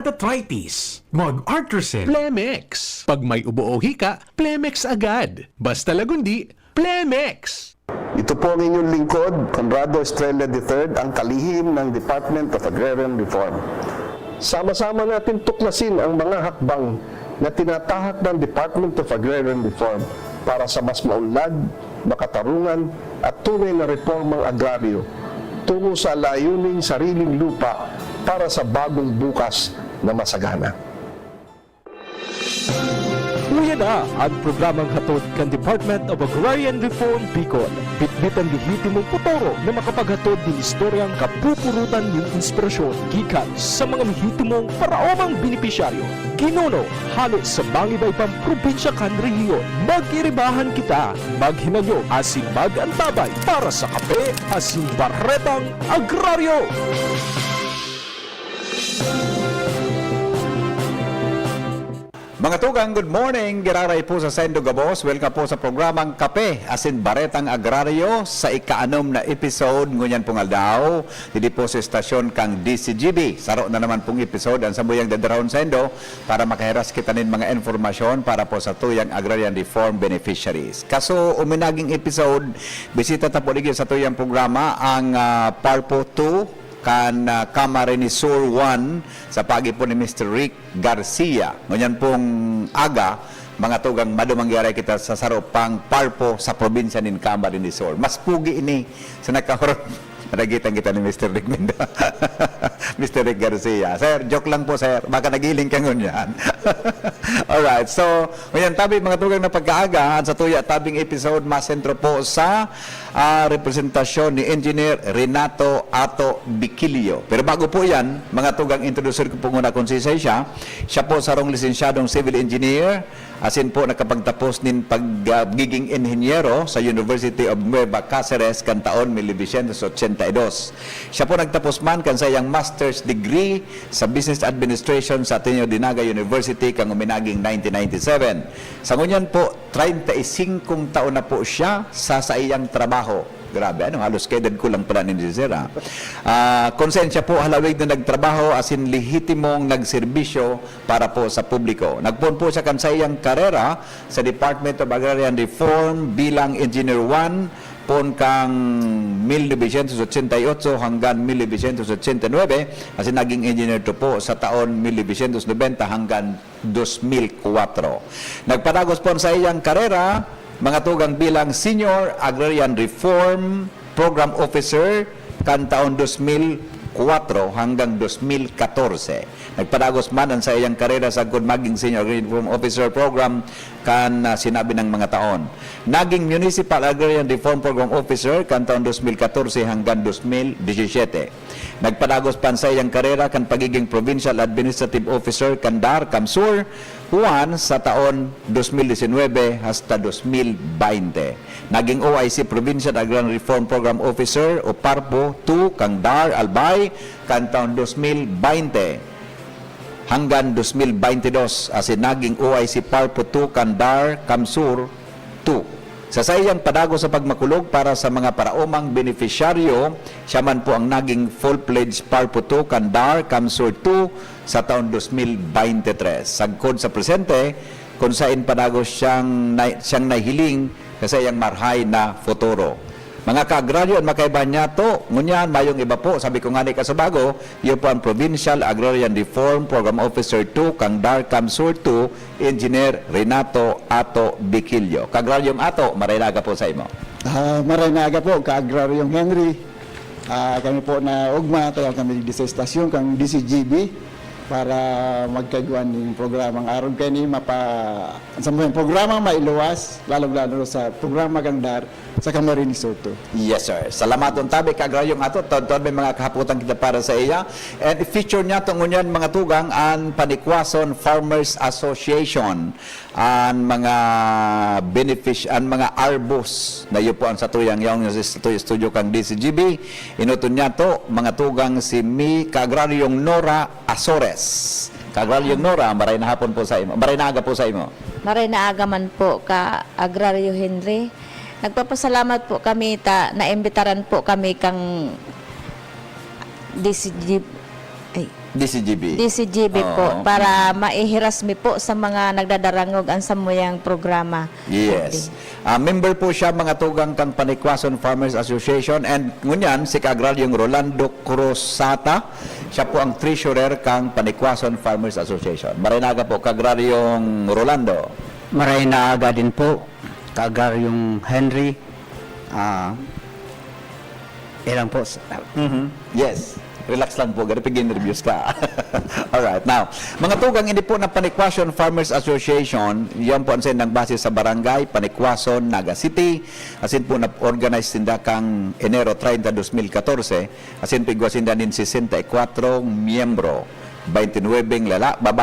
arthritis, mag-artrocin, Plemex. Pag may ubo o hika, Plemex agad. Basta lagundi, Plemex. Ito po ang inyong lingkod, Conrado Estrella III, ang kalihim ng Department of Agrarian Reform. Sama-sama natin tuklasin ang mga hakbang na tinatahak ng Department of Agrarian Reform para sa mas maunlad, makatarungan at tunay na reformang agraryo tungo sa layuning sariling lupa para sa bagong bukas na masagana. Uya na ang programang hatod kan Department of Agrarian Reform Bicol. Bitbit ang lihitimong putoro na makapaghatod ng istoryang kapupurutan ng inspirasyon gikan sa mga lihitimong paraomang benepisyaryo. Ginuno, halos sa bangibay pang probinsya kan rehiyon. Mag-iribahan kita, maghinanyo asin mag-antabay para sa kape asin baretang agraryo. Mga tugang, good morning. Giraray po sa Sendo Gabos. Welcome po sa programang Kape, asin Baretang Agraryo sa ika-6 na episode. Ngunyan pong aldaw, hindi po sa estasyon kang DCGB. Saro na naman pong episode ang samuyang dadarahon Sendo para makahiras kita nin mga informasyon para po sa tuyang agrarian reform beneficiaries. Kaso uminaging episode, bisita tapo ligid sa tuyang programa ang Parpo 2 kan Camarines Sur 1 sa pagi po ni Mr. Rick Garcia. Ngunyan pong aga, mga tugang madumangyaray kita sa saropang Parpo sa probinsya ng Camarines Sur. Mas pugi ini sa nakaroon. Nanagitan kita ni Mr. Rick Minda. Mr. Rick Garcia. Sir, joke lang po, sir. Baka nagiling ka ngunyan. Alright, so, ngayon tabi mga tugang na pagkaaga sa tuya tabing episode masentro po sa representasyon ni Engineer Renato Ato Biquilio. Pero bago po yan, mga tugang introducer ko po muna kung siya po sarong lisensyadong civil engineer, asin po nakapagtapos nin pagiging inhenyero sa University of Nueva Cáceres kan taon 1982. Siya po nagtapos man kan sayang master's degree sa Business Administration sa Ateneo Dinaga University kang uminaging 1997. Sa ngunyan po, 35 taon na po siya sa iyang trabaho. Grabe, halos kedad ko lang pala ni Zera. Konsensya po halawig na nagtrabaho asin lehitimong nagserbisyo para po sa publiko. Nagpon po siya kan sa iyang karera sa Department of Agrarian Reform bilang Engineer 1 pon kang 1988 hanggang 1989 asin naging engineer to po sa taon 1990 hanggang 2004. Nagpadagos po sa iyang karera mga tugang bilang Senior Agrarian Reform Program Officer kan taon 2004 hanggang 2014. Nagpadagos man ang sa iyang karera sa good maging Senior Agrarian Reform Officer Program kan sinabi ng mga taon. Naging Municipal Agrarian Reform Program Officer kan taon 2014 hanggang 2017. Nagpadagos pa sa iyang karera kan pagiging Provincial Administrative Officer kan DAR Kamsur Juan sa taon 2019 hasta 2020. Naging OIC Provincial Agrarian Reform Program Officer o PARPO 2 kang DAR Albay kan taon 2020 hanggang 2022 asin naging OIC PARPO 2 kan DAR Kamsur 2. Sa sayang padago sa pagmakulog para sa mga paraumang beneficiaryo, siya man po ang naging full-pledged PARPO 2 kan DAR Kamsur 2 sa taon 2023. Sagkod sa presente, kung saan padago siyang nahiling kasi yung marhay na futuro. Mga kaagraryo at makaiba niya to, ngunyan, mayong iba po, sabi ko nga ni Kasabago, yun po ang Provincial Agrarian Reform Program Officer 2, kang DAR Kamsur 2, Engineer Renato Ato Biquilio. Kaagraryong Ato, maraynaga po sa imo. Maraynaga po, kaagraryong Henry. Kami po na ugma, tayo kami di sa estasyon, kang DCGB, para magkaguan ng programang aron kayo ni sa mga programa mailuwas, lalo-lalo sa programa kang DAR sa Camarines Sur 2. Yes, sir. Salamat on tabi kaagraryong Ato. Tawad may mga kahaputan kita para sa iya. And feature niya itong ngunyan mga tugang ang Panikwason Farmers Association ang mga ang mga arbos na iyo po ang satuyang yung studio kang DCGB. Inuton niya to mga tugang si kaagraryong Nora Azores. Kaagraryong Nora, maray na hapon po sa imo. Maray na aga po sa imo. Maray na aga man po ka Agraryo Henry. Nagpapasalamat po kami naimbitaran po kami kang DCG DCGB po, para maihiras mi po sa mga nagdadarangog ang samuyang programa. Yes. Member po siya mga tugang kang Panikwason Farmers Association, and ngunyan si Kaagraryong Rolando Cruzata, siya po ang treasurer kang Panikwason Farmers Association. Marinaga po Kaagraryong Rolando. Marinaga din po, Kaagraryong Henry. Ilang po. Yes. Relax lang po, garipigin reviews ka. Alright, now, mga tugang, hindi po na Panikwason Farmers Association, yan po ang ng base sa barangay, Panikwason, Naga City, asin po na-organize sinda kang Enero 30, 2014, asin po igwasinda din 64 miyembro, 29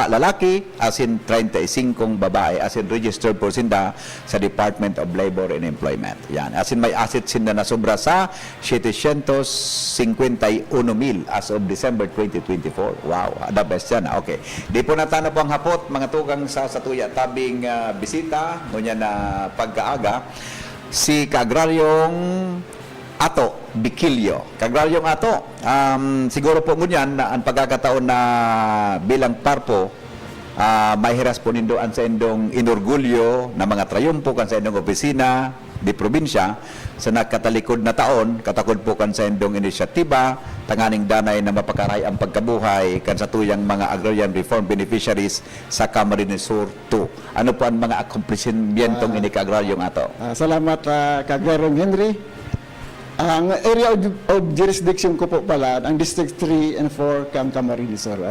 lalaki, asin 35 babae, asin registered po sinda sa Department of Labor and Employment. Yan, asin may asset sinda na sobra sa 751,000 as of December 2024. Wow, the best yan. Okay. Di po natano po ang hapot, mga tugang sa tuya tabing bisita, ngunyan na pagkaaga, si Kaagraryong Ato Bikilyo. Kaagraryong Ato, siguro po ngunyan na ang pagkakataon na bilang parpo, may hiras po nindoan sa indong inorgulyo na mga trayumpo kan sa indong opisina di probinsya sa nakatalikod na taon, katakod po kan sa indong inisyatiba, tanganing danay na mapakaray ang pagkabuhay kan sa tuyang mga agrarian reform beneficiaries sa Camarines Sur 2. Ano po ang mga accomplishmentong ini Kaagraryong Ato? Salamat, Kaagraryong Henry. Ang area of jurisdiction ko po pala, ang District 3 and 4 kang Camarines Sur.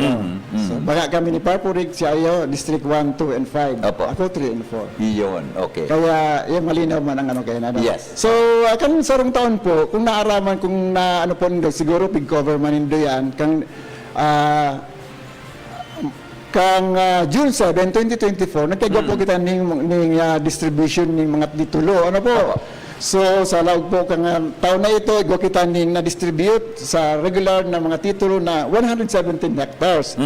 So, baka kami ni Parpurig, siya ayo, District 1, 2, and 5. Opo. Ako 3 and 4. Iyon, okay. Kaya, yung malinaw man ang ano kayo na. Yes. So, kanong sarong taon po, kung naaraman, kung na ano po nindo, siguro big cover man nindo yan, June 7, 2024, nagkagawa po kita ng distribution ng mga titulo. Ano po? So, sa laog po kang taon na ito, igwa kita na-distribute sa regular na mga titulo na 117 hectares.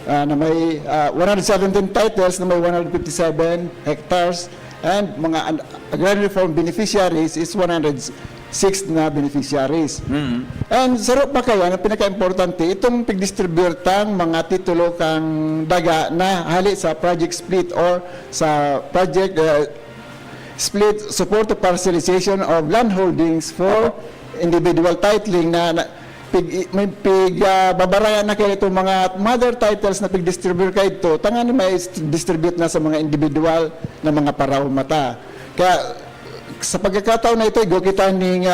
Na may 117 titles na may 157 hectares, and mga agrarian reform beneficiaries is 106 na beneficiaries. And sarap pa kaya, na pinaka-importante, itong pag-distributang mga titulo kang daga na hali sa project split or sa project split support to parcelization of land holdings for individual titling na may babarayan na kayo itong mga mother titles na pig-distribute kayo ito, tangan may distribute na sa mga individual na mga paraw mata. Kaya sa pagkakataon na ito, kita ng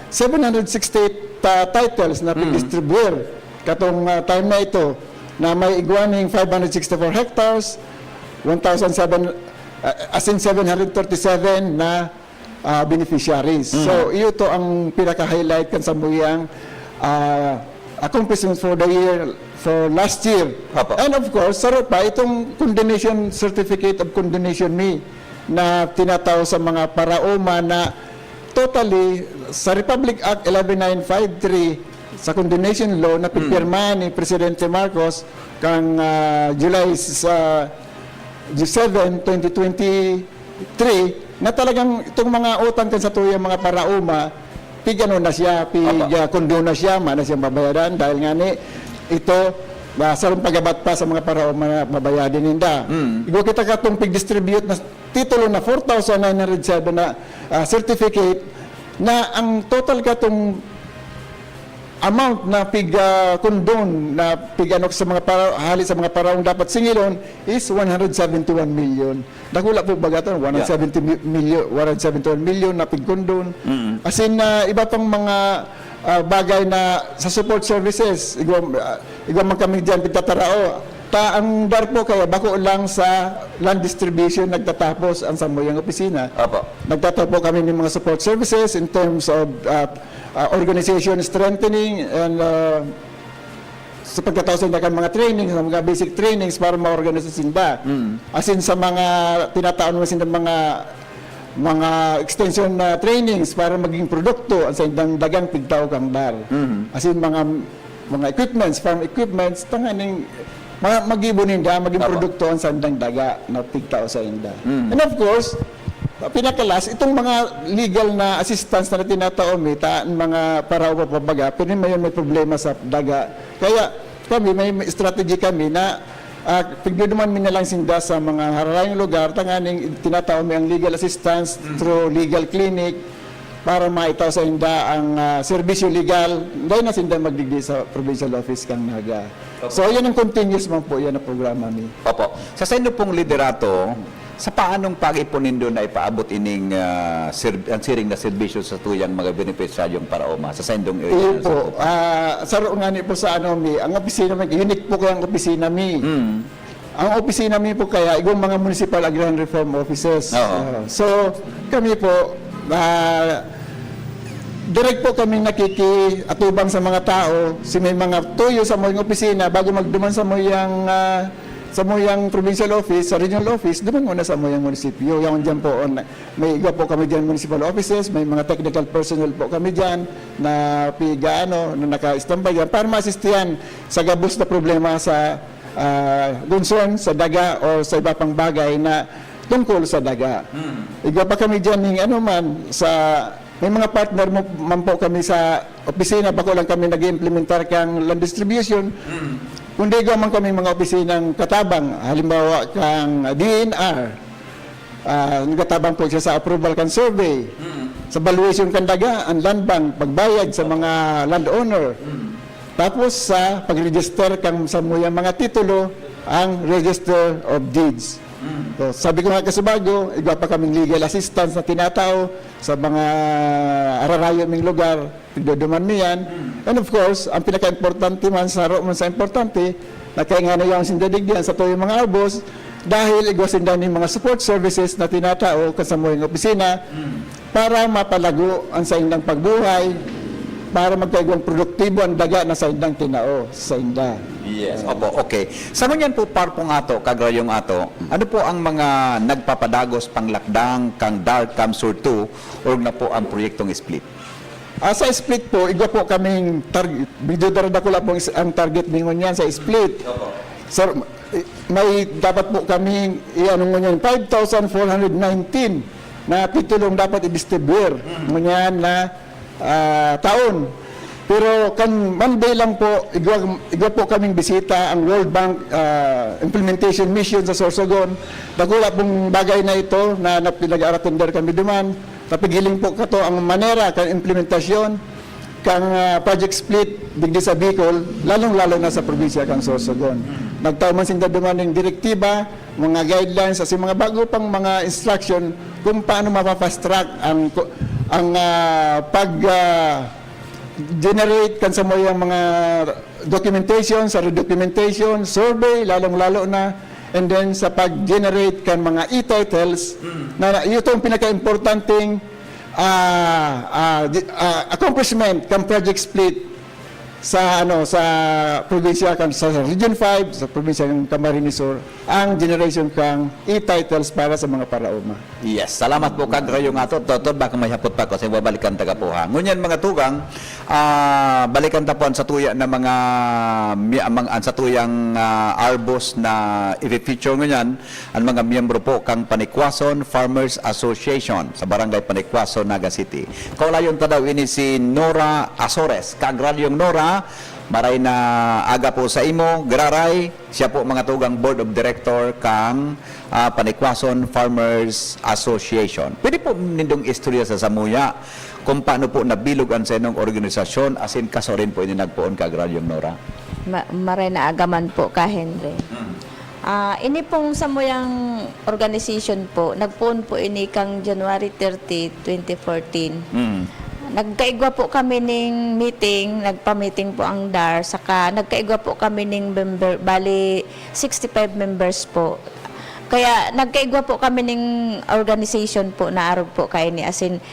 768 titles na pig-distribute katong time na ito na may igwaning 564 hectares, 737 na beneficiaries. So, ito ang pinaka-highlight kan sa muyang accomplishments for the year, for last year. And of course, sarap pa itong condonation certificate of condonation me na tinataw sa mga paraoma na totally sa Republic Act 11953 sa condonation law na pipirma ni Presidente Marcos kang July 7, 2023 na talagang itong mga utang kan sa tuyang mga parauma pigano na siya, kondo na siya, mana siyang babayaran dahil nga ni ito sarong pagabat pa sa mga parauma na babayadin ninda. Igo kita katong pig-distribute na titulo na 4,907 na certificate na ang total katong amount na pig-condone na pig-anok sa mga hali sa mga paraong dapat singilon is 171 million. Dakula po ba ito? 171 million na pig-condone. As in, iba pang mga bagay na sa support services, igwa man kami dyan pitatarao. Ang dar po kaya bako lang sa land distribution nagtatapos ang samuyang opisina. Nagtatapos kami ng mga support services in terms of organization strengthening and sa pagkataos na mga trainings, mga basic trainings para ma-organize sinda. As in sa mga tinataon mo sinda mga extension trainings para maging produkto sa indang dagang pigtao kang dar. As in mga equipments, farm equipments, tanganing mag-ibuninda, maging produkto ang sandang daga na pigtao sa inda. And of course, pinakalas, itong mga legal na assistance na tinataon, mga paraw papabaga, pero may problema sa daga. Kaya, kami, may strategy kami na pagduduman mi na lang sinda sa mga harayang lugar, tanganing tinatawag mi ang legal assistance through legal clinic para maitaw sa inda ang serbisyo legal, dahil na sinda magdigdi sa provincial office kang Naga. So, yan ang continuous man po, yan ang programa mi. Opo. Sa sendo pong liderato, sa paanong pag-ipunin doon na ipaabot ining ang siring na serbisyo sa tuyang mga benepisyaryong paraoma sa sendong Iyo area? po, saro nga ni po sa ano mi, ang opisina mi, unique po kaya ang opisina mi. Ang opisina mi po kaya, igong mga municipal agrarian reform offices. Oo. So, kami po, direct po kami nakikiatubang sa mga tao, si may mga tuyo sa moyang opisina, bago magduman sa moyang provincial office, sa regional office, duman muna sa moyang munisipyo. Yung dyan po, may iba po kami dyan municipal offices, may mga technical personnel po kami dyan na na naka-standby dyan para ma-assistihan sa gabos na problema sa concern sa daga o sa iba pang bagay na tungkol sa daga. Iba pa kami dyan ng may mga partner man po kami sa opisina, bako lang kami nag-implementar kang land distribution. Kundi gaman kami mga opisinang katabang, halimbawa kang DNR, nagkatabang po siya sa approval kan survey, sa valuation kan daga, ang land bank, pagbayad sa mga landowner, tapos sa pag-register kang sa mga titulo, ang register of deeds. So, sabi ko nga kasubago, iba pa kaming legal assistance na tinatao sa mga ararayo ming lugar, pagduduman niyan. And of course, ang pinaka-importante man sa importante, na kaya nga na yung sindadigdihan sa tuyong mga arbos, dahil igwasin din mga support services na tinatao kasama yung opisina para mapalago ang sa indang pagbuhay, para magkaigwang produktibo ang daga na sa indang tinao sa inda. Yes, opo, okay. Sa ngunyan po parpong ato, kagrayong ato, ano po ang mga nagpapadagos panglakdang kang Dark Camsur 2 o na po ang proyektong split? Sa split po, igwa po kaming target, medyo daradakula po ang target ningon yan sa split. So, may dapat po kaming ngunyan 5,419 na titulong dapat i-distribute ngunyan na taon. Pero kan Monday lang po, igwa po kaming bisita ang World Bank Implementation Mission sa Sorsogon. Dagula pong bagay na ito na pinag-aratender kami duman. Napigiling po kato ang manera kan implementasyon kang project split digdi sa Bicol, lalong-lalo na sa probinsya kang Sorsogon. Nagtaw man sinda duman ng direktiba, mga guidelines, kasi mga bago pang mga instruction kung paano mapapast track ang generate kan sa mo yung mga documentation, sa redocumentation, survey, lalong-lalo na, and then sa pag-generate kan mga e-titles, na ito ang pinaka-importanting accomplishment kan project split sa probinsya kan sa Region 5, sa probinsya ng Camarines Sur, ang generation kang e-titles para sa mga paraoma. Yes, salamat po kagrayong ato. Totoo, baka may hapot pa ko sa babalikan taga po ha. Ngunyan mga tugang, balikan tapuan sa tuya na mga sa tuyang arbos na i-feature ngunyan ang mga miyembro po kang Panikwason Farmers Association sa Barangay Panikwason, Naga City. Kaulayon ta daw ini si Nora Azores. Kagrayong Nora, maray na aga po sa imo, graray, siya po mga tugang Board of Director kang Panikwason Farmers Association. Pwede po nindong istorya sa Samuya kung paano po nabilog ang senong organisasyon, asin kaso rin po ini nagpoon kagraryong Nora. Maray na agaman po ka, Henry. Ini pong samuyang organization po, nagpoon po ini kang January 30, 2014. Nagkaigwa po kami ng meeting, nagpa-meeting po ang DAR, saka nagkaigwa po kami ng member, bali 65 members po. Kaya nagkaigwa po kami ng organization po na arog po kayo ni asin.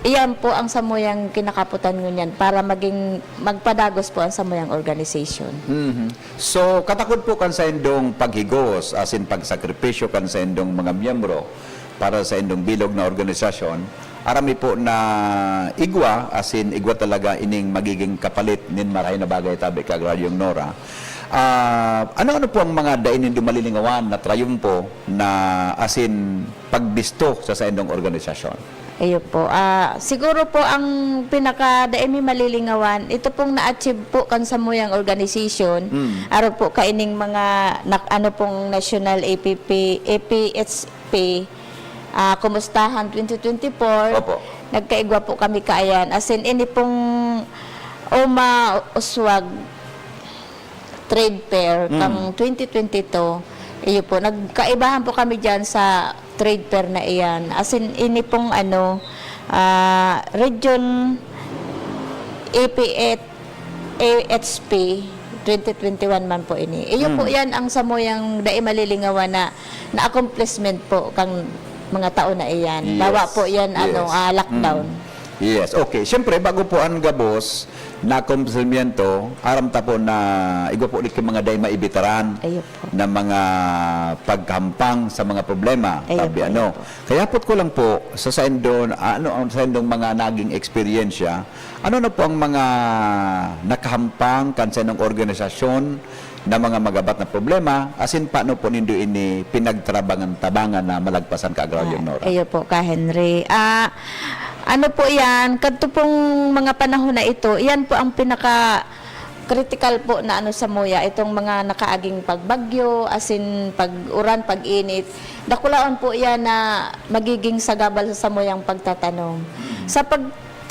Iyan po ang samuyang kinakaputan ngunyan para magpadagos po ang samuyang organization. So, katakod po kan sa indong paghigos, asin pagsakripisyo kan sa indong mga miyembro para sa indong bilog na organisasyon. Arami po na igwa, asin igwa talaga ining magiging kapalit nin maray na bagay tabi kagraryong Nora. Ano-ano po ang mga dainin dumalilingawan na trayumpo na asin pagbisto sa indong organisasyon? Ayo po. Siguro po ang pinaka-daimi malilingawan, ito pong na-achieve po kan sa moyang organization. Araw po kaining mga ano pong National APHP Kumustahan 2024. Opo. Nagkaigwa po kami kaayan. As in, ini pong Oma Uswag Trade Fair kang 2022. Iyo po, nagkaibahan po kami dyan sa trade fair na iyan. As in, ini pong Region AHP 2021 man po ini. Iyo po yan ang samoyang dai malilingawan na accomplishment po kang mga taon na iyan. Yes. Bawa po yan Yes. lockdown. Yes, okay. Siyempre, bago po ang gabos na komplemento, aram ta po na igwa po ulit mga day maibitaran Ayo po. na mga pagkampang sa mga problema. Ayo Sabi po, ano. ayo po. Kaya po ko lang po sa saindon, ang saindong mga naging eksperyensya, ano na po ang mga nakahampang kan sa inong organisasyon na mga magabat na problema, asin paano po nindo ini pinagtrabangan-tabangan na malagpasan ka agraryo Nora? Ayo po ka Henry. Ano po yan, kadto pong mga panahon na ito, yan po ang pinaka critical po na sa moya, itong mga nakaaging pagbagyo, asin pag-uran, pag-init. Dakulaon po yan na magiging sagabal sa moyang pagtatanong. Sa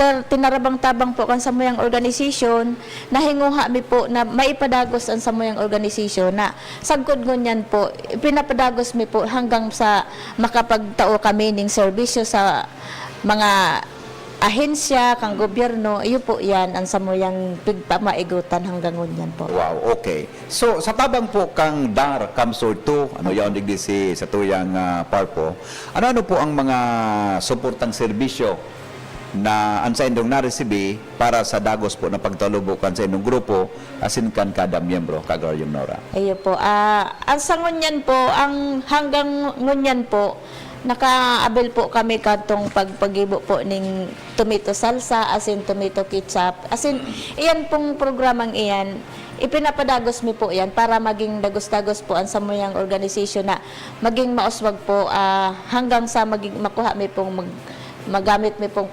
tinarabang-tabang po kan sa moyang organisasyon, nahinguha mi po na maipadagos ang sa moyang organisasyon na sagkod ngunyan po, pinapadagos mi po hanggang sa makapagtao kami ng serbisyo sa mga ahensya, kang gobyerno, iyo po yan ang samoyang pigpamaigutan hanggang ngunyan po. Wow, okay. So, sa tabang po kang DAR, Kamsur 2, ano yung digdi sa tuyang parpo, ano po ang mga suportang serbisyo na ang sa indong na-receive para sa dagos po na pagtalubukan sa indong grupo asin kan kada miyembro, Kagraryong Nora? Iyo po. Ang sa ngunyan po, ang hanggang ngunyan po, naka-abel po kami katong pagpagibo po ning tomato salsa, asin tomato ketchup. Asin, iyan pong programang iyan, ipinapadagos mi po yan para maging dagos-dagos po ang samoyang organisasyon na maging mauswag po hanggang sa maging makuha mi pong magamit mi pong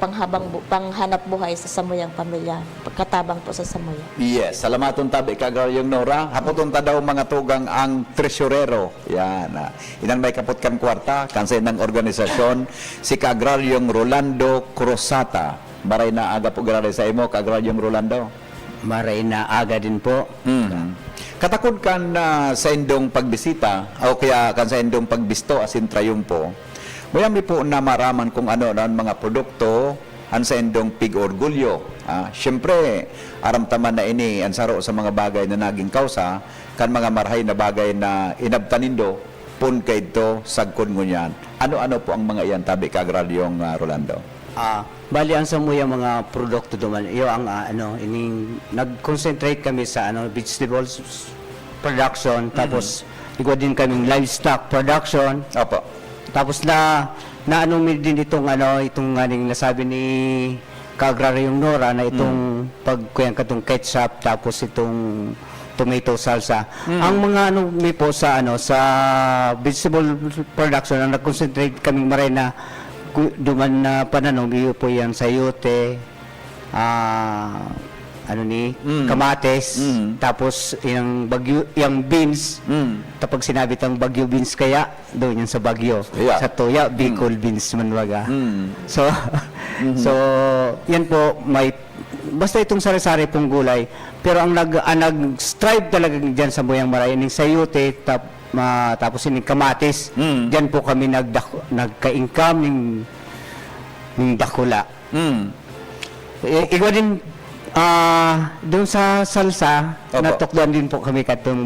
panghanap buhay sa samoyang pamilya, pagkatabang po sa samoya. Yes, salamaton tabi Kagraryong Nora. Hapoton ta daw mga tugang ang tresurero. Yan. Inan may kapot kan kwarta, kansa ng organisasyon, si Kagraryong Rolando Cruzata. Maray na aga po grabe sa imo, Kagraryong Rolando. Maray na aga din po. Katakod kan sa indong pagbisita, o kaya kan sa indong pagbisto asin trayumpo, mayami po na maraman kung ano na mga produkto ang sa indong pig-orgulyo. Siyempre, aramtaman na ini ang saro sa mga bagay na naging kausa, kan mga marhay na bagay na inabtanindo, pun kay ito, sagkon ngunyan. Ano-ano po ang mga iyan, tabi Kagraryong Rolando? Bali ang sa mga produkto duman, iyo ang nag-concentrate kami sa vegetables production, tapos igwa din kaming livestock production. Opo. Tapos na din itong aning nasabi ni Kagraryong Nora na itong pagkuyang katong ketchup, tapos itong tomato salsa. Ang mga mi po sa sa vegetable production ang nag-concentrate kami maray na duman na pananong iyo po yan sayote, kamates, tapos yung bagyo, yung beans, tapos sinabi tang bagyo beans kaya, doon yan sa bagyo. Yeah. Sa tuya, Bicol beans man waga. So, so, yan po, basta itong sari-sari pong gulay, pero ang nag-strive talaga dyan sa Buyang Maray, yung sayote, tapos yung kamates, dyan po kami nagka-income ng dakula. Igwa din, doon sa salsa, Opo. natukdan din po kami katong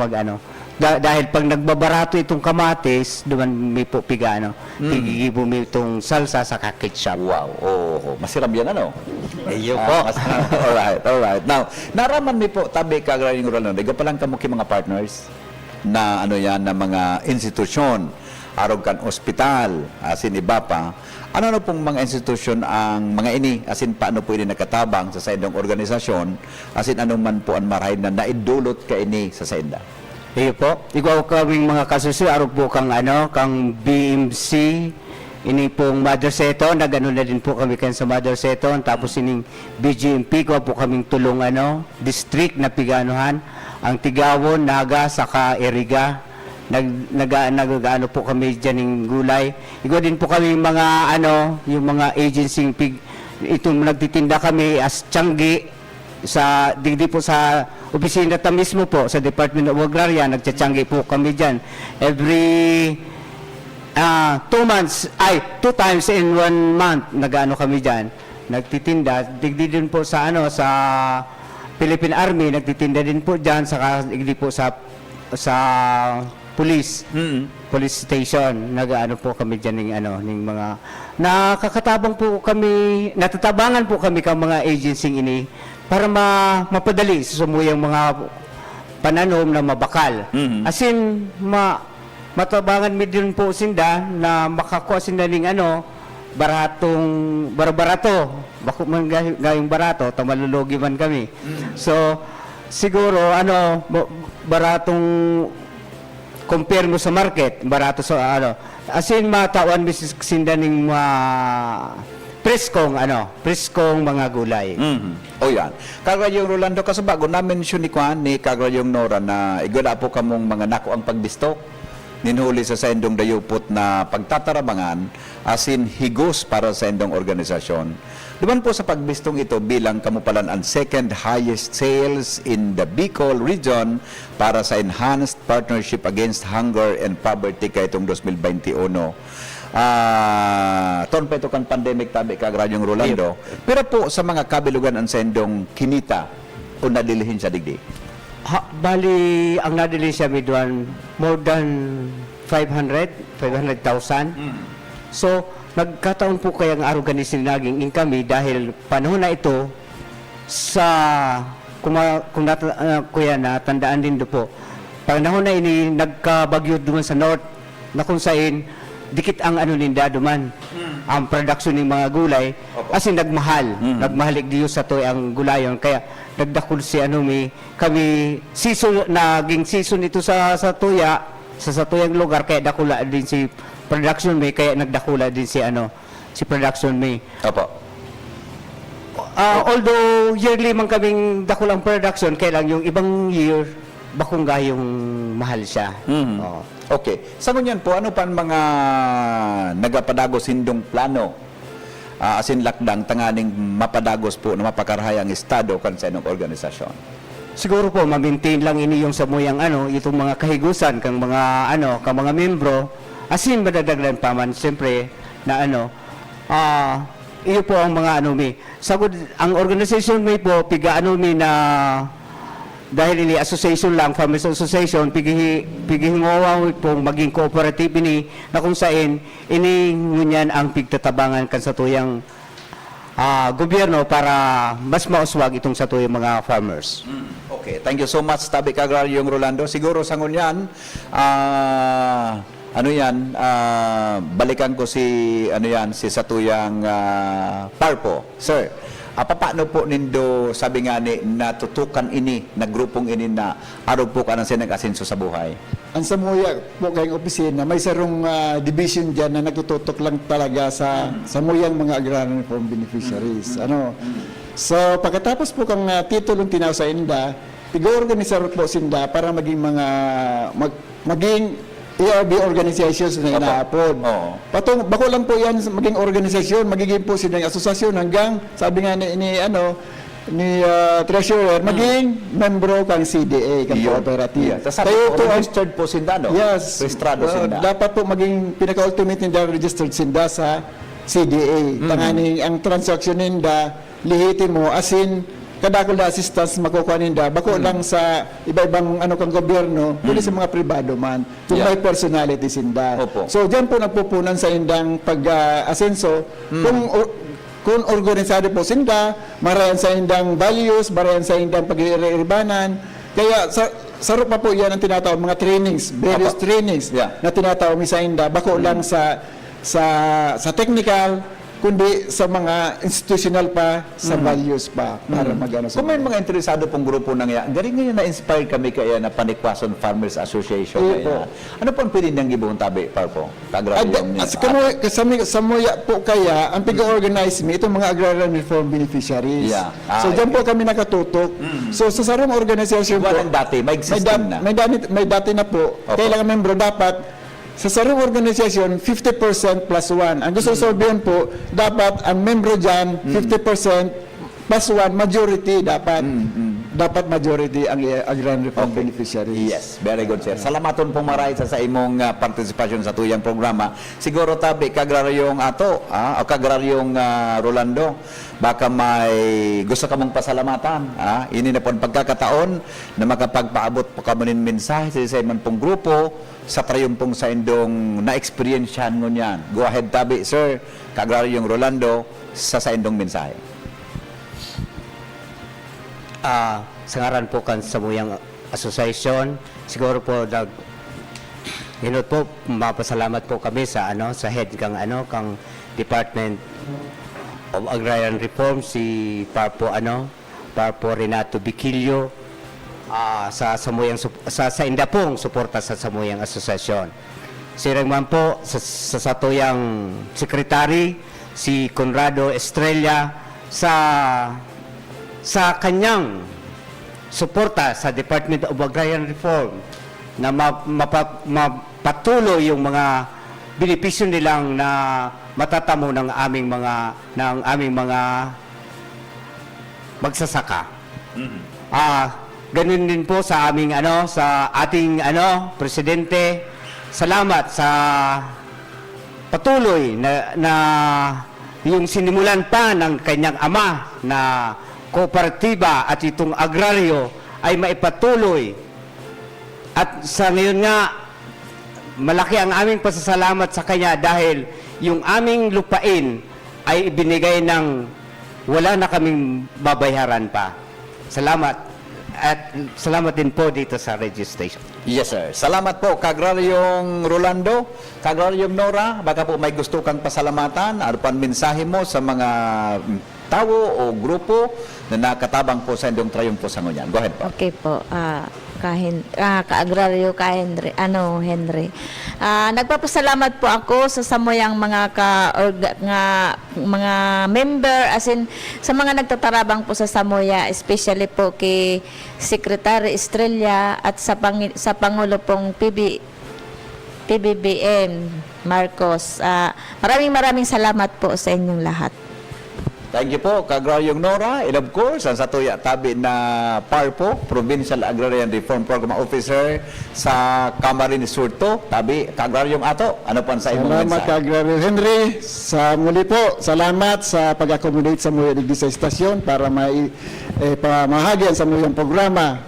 dahil pag nagbabarato itong kamatis, doon may po pigigibo mo itong salsa sa ketchup. Wow, masiram yan Iyo po. Alright. Now, naraman mi po tabi Kagraryong Rolando, igo pa lang kamuki mga partners na na mga institusyon, arog kan ospital, asin iba pa. Ano pong mga institusyon ang mga ini, asin paano po ini nakatabang sa saindong organisasyon, asin ano man po ang marahay na naidulot ka ini sa sainda? Iyo po. Ikaw kaming mga kasusi, arog po kang BMC, ini pong Mother Seton, nagano na din po kami kan sa Mother Seton, tapos ining BGMP ko po kaming tulong district na piganuhan, ang Tigawon, Naga, saka Iriga. Nag-ano po kami diyan ng gulay. Igo din po kami mga yung mga agency itong nagtitinda kami as Tianggi sa digdi po sa opisina ta mismo po sa Department of Agraria, nagtiyanggi po kami diyan every 2 times in 1 month nag-ano kami diyan, nagtitinda. Digdi din po sa sa Philippine Army, nagtitinda din po diyan, saka digdi po sa police station, nag-ano po kami diyan ng mga nakakatabang po kami, natatabangan po kami ka mga agency ini para mapadali sa sumuyang mga pananom na mabakal. As in, matabangan mi din po sinda na makakuha sinda ng barato. Bako man gayong barato, tamalulugi man kami. So, siguro, baratong compare mo sa market, barato sa as in, matawan mi sinda ng preskong mga gulay. O yan. Kagrayong Rolando, kasi bago na-mention ni Kagrayong Nora na igala po kamong mga nako ang pagbistok, ninhuli sa sendong dayupot na pagtatarabangan, asin higos para sa sendong organisasyon. Duman po sa pagbistong ito bilang kamupalan ang second highest sales in the Bicol region para sa Enhanced Partnership Against Hunger and Poverty kay itong 2021. Ton pa ito kan pandemic tabi Kagrayong Rolando. Pero po sa mga kabilugan ang sendong kinita o nadilihin sa digdi. Bali, ang nadili siya midwan more than 500,000. So, nagkataon po kaya ang organization naging kami dahil panahon na ito sa kuya natandaan din do po. Panahon na ini nagkabagyo doon sa north na kung saan dikit ang ninda duman. Ang production ng mga gulay kasi nagmahal. Nagmahalik diyo sa toy ang gulayon kaya nagdakul si kami season naging season ito sa tuya sa tuyang lugar kaya dakula din si production may kaya nagdakula din si si production may. Opo. Although yearly man kaming dakulang production kaya lang yung ibang year bakong gayong mahal siya. Oo. Okay. Sa ngunyan po, ano pa ang mga nagapadagos hindong plano? Asin lakdang tanganing mapadagos po na mapakarhay ang estado kan sa inyong organisasyon? Siguro po ma-maintain lang ini yung samuyang itong mga kahigusan kang mga kang mga membro. Asin madadaglan pa man siyempre na iyo po ang mga sagud ang organization may po piga mi na dahil ini association lang, Farmers Association, pigihingawa po maging cooperative ini na kung saan ini ngunyan ang pigtatabangan kan sa tuyang gobyerno para mas mauswag itong sa tuyang mga farmers. Okay, thank you so much Tabi Kagraryong Rolando. Siguro sa ngunyan, balikan ko si si Satuyang Parpo. Sir, paano po nindo sabi nga ni natutukan ini na grupong ini na araw po ka ng sinag-asenso sa buhay? Ang Samuya po kayong opisina, may sarong division dyan na nagtututok lang talaga sa Samuyang mga agrarian reform beneficiaries. So pagkatapos po kang titulong tinaw sa INDA, tigo-organisar po sinda para maging maging ERB organizations na inaapod. Patong bako lang po yan maging organisasyon, magiging po sila ng asosasyon hanggang sabi nga ni treasurer maging membro kang CDA kang cooperative. Kaya ito registered po sinda Yes. Registrado sinda. Dapat po maging pinaka-ultimate ninda registered sinda sa CDA. Tangani ang transaction ninda lihitin mo asin kadakol na assistance makukuha ninda bako lang sa iba-ibang kang gobyerno kundi sa mga pribado man kung may personality sinda. So diyan po nagpupunan sa indang pag-asenso kung organisado po sinda, marayan sa indang values, marayan sa indang pag-iirbanan. Kaya sarap pa po yan ang tinatawag mga trainings, various trainings na tinatawag sa inda bako lang sa technical kundi sa mga institutional pa, sa values pa, para magano sa Kung may mga interesado pong grupo nang yan, galing ngayon na-inspire kami kaya na Panikwason Farmers Association. Oo Kaya, po. ano po ang pwede niyang gibong tabi, Parpo? Agrarium niya. Sa muya po kaya, ang tiga-organize me, itong mga agrarian reform beneficiaries. Yeah. So, Ah, dyan po kami nakatutok. So, sa sarong organization po, Walang dati, may existing na. may dati na po, Opo. kailangan membro dapat sa sarong organisasyon, 50% plus 1. Ang gusto sabihin po, dapat ang membro dyan, 50% plus 1, majority dapat. Dapat majority ang agrarian reform beneficiaries. Yes, very good, sir. Salamaton pong maray sa imong partisipasyon sa tuyang programa. Siguro tabi kagraryong ato, o kagraryong Rolando, baka may gusto ka mong pasalamatan. Ini na po ang pagkakataon na makapagpaabot po ka manin mensahe sa iman pong grupo sa trayumpong sa indong na-experiensyan mo niyan. Go ahead tabi, sir, kagraryong Rolando, sa indong mensahe. Sa ngaran po kan sa Muyang Association, siguro po hinot po mapasalamat po kami sa sa head kang Department of Agrarian Reform, si Parpo Renato Biquillo, sa Samuyang sa inda pong suporta sa Samuyang Association. Si Rengman po sa satuyang secretary, si Conrado Estrella, sa kanyang suporta sa Department of Agrarian Reform na mapatuloy yung mga benepisyo nilang na matatamo ng aming mga magsasaka. Ganun din po sa aming sa ating presidente. Salamat sa patuloy na yung sinimulan pa ng kanyang ama na kooperatiba at itong agraryo ay maipatuloy. At sa ngayon nga, malaki ang aming pasasalamat sa kanya dahil yung aming lupain ay ibinigay ng wala na kaming babayaran pa. Salamat. At salamat din po dito sa radio station. Yes, sir. Salamat po, Kagraryong Rolando, Kagraryong Nora. Baka po may gusto kang pasalamatan, ano pa ang mensahe mo sa mga tao o grupo na nakatabang po sa indong trayumpo sa ngunyan. Go ahead po. Okay po. Kaagraryo ka Henry. Nagpapasalamat po ako sa samuyang mga member, as in sa mga nagtatarabang po sa Samoya, especially po kay Secretary Estrella at sa Pangulo pong PBBM Marcos. Maraming salamat po sa inyong lahat. Thank you po, Kagraryong Nora. And of course, ang satuya tabi na Parpo, Provincial Agrarian Reform Program Officer sa Camarines Sur to. Tabi, Kagraryong Ato, ano pa sa imong Salamat mensahe? Agrarian Henry. Sa muli po, salamat sa pag-accommodate sa Muya Digdi sa istasyon para pamahagyan sa muyang programa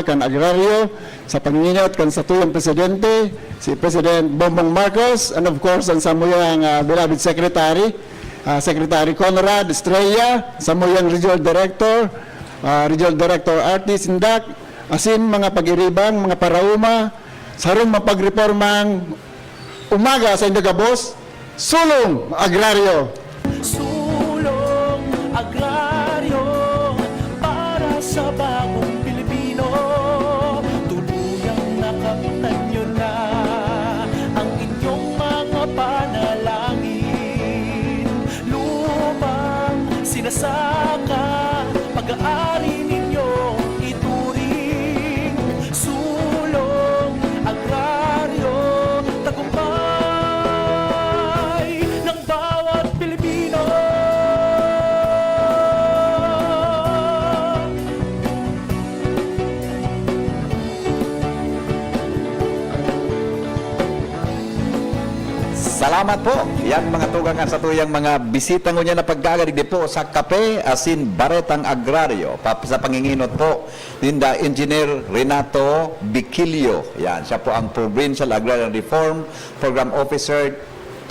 kan agraryo sa panginginot kan sa tuyang presidente, si President Bongbong Marcos, and of course ang sa muyang beloved secretary, Secretary Conrad Estrella, sa muyang Regional Director Artis Indak, asin mga pag-iribang, mga parauma, sarong mapagreformang umaga sa Indagabos, sulong agraryo. Sulong agraryo para sa bagong Pilipino. Tuluyang nakamtan nyo na ang inyong mga panalangin. Lupang sinasaka, pag-aari ninyong ituring. Sulong agraryo, tagumpay ng bawat Pilipino. Salamat po. Yan mga tugangan sa tuyang mga bisita ngunyan na pagkagalig po sa Kape Asin Baretang Agraryo. Sa panginginot po, Linda Engineer Renato Biquillo. Yan, siya po ang Provincial Agrarian Reform Program Officer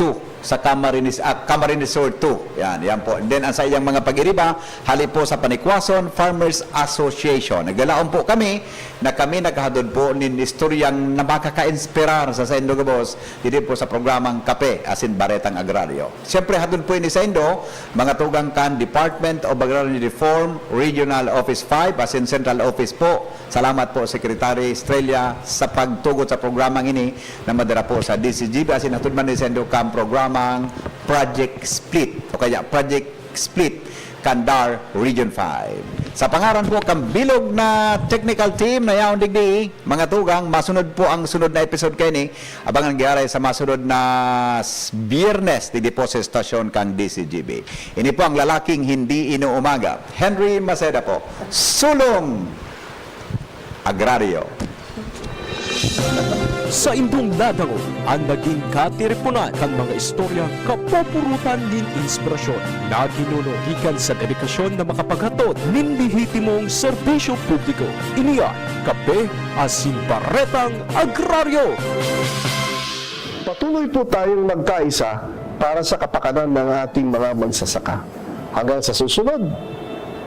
2 sa Camarines Sur 2. Yan po. And then, ang sa iyang mga pag-iriba, hali po sa Panikwason Farmers Association. Naglalaon po kami na kami nagkahadod po nin istoryang na makaka-inspirar sa Saindo Gabos dito po sa programang Kape, asin Baretang Agraryo. Siyempre, hadod po ini Saindo, mga tugang kan Department of Agrarian Reform, Regional Office 5, asin Central Office po. Salamat po, Secretary Estrella, sa pagtugot sa programang ini na madara po sa DCGB, asin hatod man ni Saindo kam programang Project Split o kaya Project Split Kandar Region 5. Sa pangaran po kang bilog na technical team na yaon digdi, mga tugang, masunod po ang sunod na episode kayo ni abangan giaray sa masunod na Biyernes di po sa estasyon kang DCGB. Ini po ang lalaking hindi inuumaga, Henry Maceda po, sulong agraryo. Sa indong ladangon, ang naging katiripunan kan mga istorya kapupurutan nin inspirasyon na ginuno gikan sa dedikasyon na makapaghatod nin lehitimong serbisyo publiko. Iniyan, Kape, asin Baretang Agraryo. Patuloy po tayong magkaisa para sa kapakanan ng ating mga magsasaka. Hanggang sa susunod,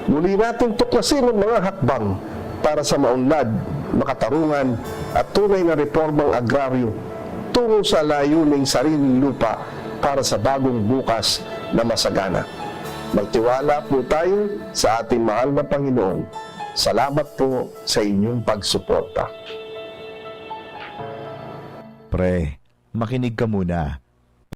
muli natin tuklasin ang mga hakbang para sa maunlad, makatarungan at tunay na reformang agraryo tungo sa layuning sariling lupa para sa bagong bukas na masagana. Magtiwala po tayo sa ating mahal na Panginoon. Salamat po sa inyong pagsuporta. Pre, makinig ka muna.